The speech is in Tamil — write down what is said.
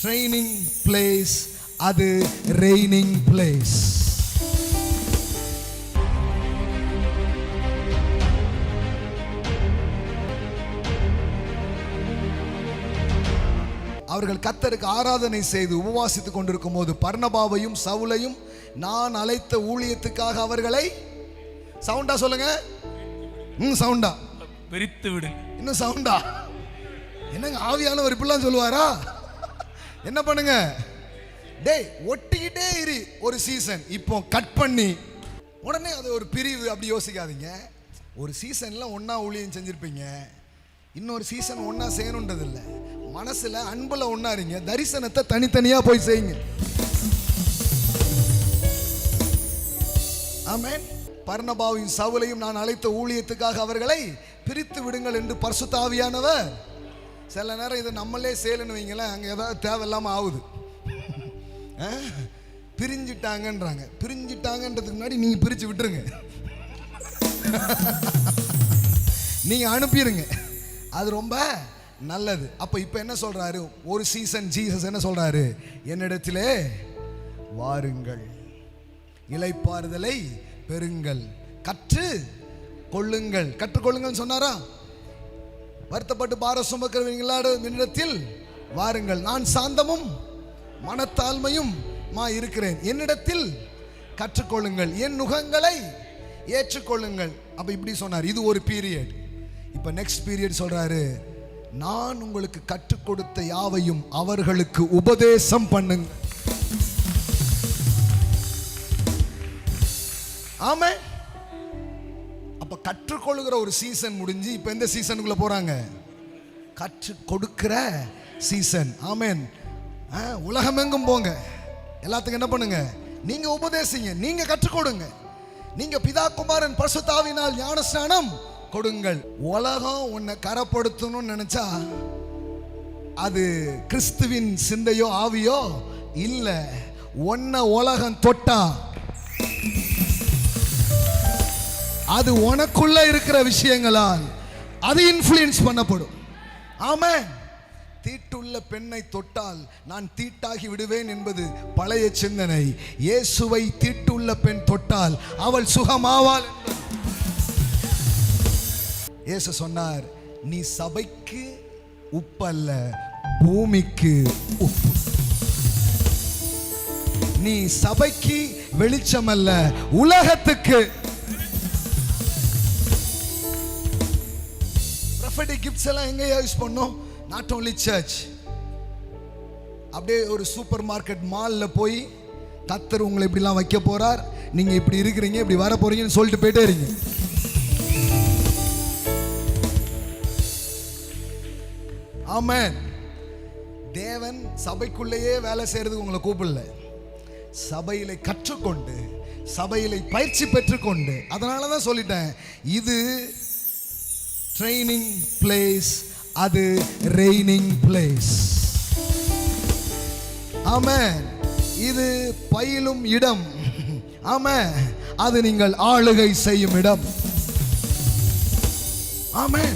ட்ரைனிங் பிளேஸ், அது ரெய்னிங் பிளேஸ். அவர்கள் கர்த்தருக்கு ஆராதனை செய்து உபவாசித்துக் கொண்டிருக்கும் போது பர்னபாவையும் சவுலையும் நான் அழைத்த ஊழியத்துக்காக அவர்களை சவுண்டா சொல்லுங்க, சவுண்டா பிரித்து விடு. இன்னும் சவுண்டா என்னங்க ஆவியானவர் இப்படிலாம் சொல்லுவாரா? என்ன பண்ணுங்க, டேய் ஒட்டிக்கிட்டே இரு. ஒரு சீசன் இப்போ கட் பண்ணி உடனே அது ஒரு பிரிவு அப்படி யோசிக்காதீங்க. ஒரு சீசன்ல ஒன்னா ஊழியம் செஞ்சிருப்பீங்க, இன்னொரு சீசன் ஒன்னா செய்யணுன்றது இல்லை. மனசுல அன்புல ஒன்னாருங்க, தரிசனத்தை தனித்தனியா போய் செய்யுங்க. ஆமென். பர்னபாவையும் சவுலையும் நான் அழைத்த ஊழியத்துக்காக அவர்களை பிரித்து விடுங்கள் என்று பரிசுத்த ஆவியானவர். சில நேரம் இதை நம்மளே செய்யலன்னு வைங்களேன், அங்கே ஏதாவது தேவையில்லாம ஆகுது. பிரிஞ்சிட்டாங்கன்றாங்க. பிரிஞ்சிட்டாங்கன்றதுக்கு முன்னாடி நீங்க பிரிச்சு விட்டுருங்க, நீங்க அனுப்பிடுங்க, அது ரொம்ப நல்லது. அப்ப இப்ப என்ன சொல்றாரு? ஒரு சீசன் ஜீசஸ் என்ன சொல்றாரு? என்னிடத்திலே வாருங்கள், இளைப்பாறுதலை பெறுங்கள், கற்று கொள்ளுங்கள். கற்றுக்கொள்ளுங்கள் சொன்னாரா? வருத்தப்பட்டு பார சுமக்கிறவங்களா என்னிடத்தில் வாருங்கள், நான் சாந்தமும் மனத்தாழ்மையும் இருக்கிறேன், என்னிடத்தில் கற்றுக்கொள்ளுங்கள், என் நுகங்களை ஏற்றுக்கொள்ளுங்கள். அப்ப இப்படி சொன்னார். இது ஒரு பீரியட். இப்ப நெக்ஸ்ட் பீரியட் சொல்றாரு, நான் உங்களுக்கு கற்றுக் கொடுத்த யாவையும் அவர்களுக்கு உபதேசம் பண்ணுங்க. ஆமே. அப்ப கற்றுக்கொள்ளுகிற ஒரு சீசன் முடிஞ்சு இப்ப எந்த சீசனுக்குள்ள போறாங்க? கற்றுக் கொடுக்கிற சீசன். ஆமென். உலகமெங்கும் போங்க, எல்லாத்துக்கும் என்ன பண்ணுங்க? நீங்க உபதேசிங்க, நீங்க கற்றுக் கொடுங்க, நீங்க பிதா குமாரன் பரிசுத்த ஆவியினால் ஞானஸ்நானம் கொடுங்கள். உலகம் உன்னை கரப்படுத்தணும்னு நினைச்சா அது கிறிஸ்துவின் சிந்தையோ ஆவியோ இல்ல. உன்னை உலகம் தொட்டா அது உனக்குள்ள இருக்கிற விஷயங்களால் அது இன்ஃப்ளூயன்ஸ் பண்ணப்படும். ஆமென். தீட்டுள்ள பெண்ணை தொட்டால் நான் தீட்டாகி விடுவேன் என்பது பழைய சிந்தனை. இயேசுவை தீட்டுள்ள பெண் தொட்டால் அவள் சுகமாவாள் என்பது. இயேசு சொன்னார், நீ சபைக்கு உப்பல்ல, பூமிக்கு உப்பு. நீ சபைக்கு வெளிச்சம் அல்ல, உலகத்துக்கு. prophetic gifts எல்லாம் எங்க யூஸ் பண்ணோம்? not only church. அப்படியே ஒரு சூப்பர் மார்க்கெட் மால்ல போய் கர்த்தர் உங்களை இப்படிலாம் வைக்க போறார், நீங்க இப்படி இருக்கிறீங்க, இப்படி வர போறீங்கன்னு சொல்லிட்டு போயிட்டே இருங்க. ஆமென். தேவன் சபைக்குள்ளேயே வேலை செய்யறதுக்கு உங்களை கூப்பிடல, சபையில கற்றுக்கொண்டு சபையில பயிற்சி பெற்றுக்கொண்டு. அதனால தான் சொல்லிட்டேன், இது ட்ரைனிங் பிளேஸ், அது ரெய்னிங் பிளேஸ். ஆமென். இது பயிலும் இடம். ஆமென். அது நீங்கள் ஆளுகை செய்யும் இடம். ஆமென்.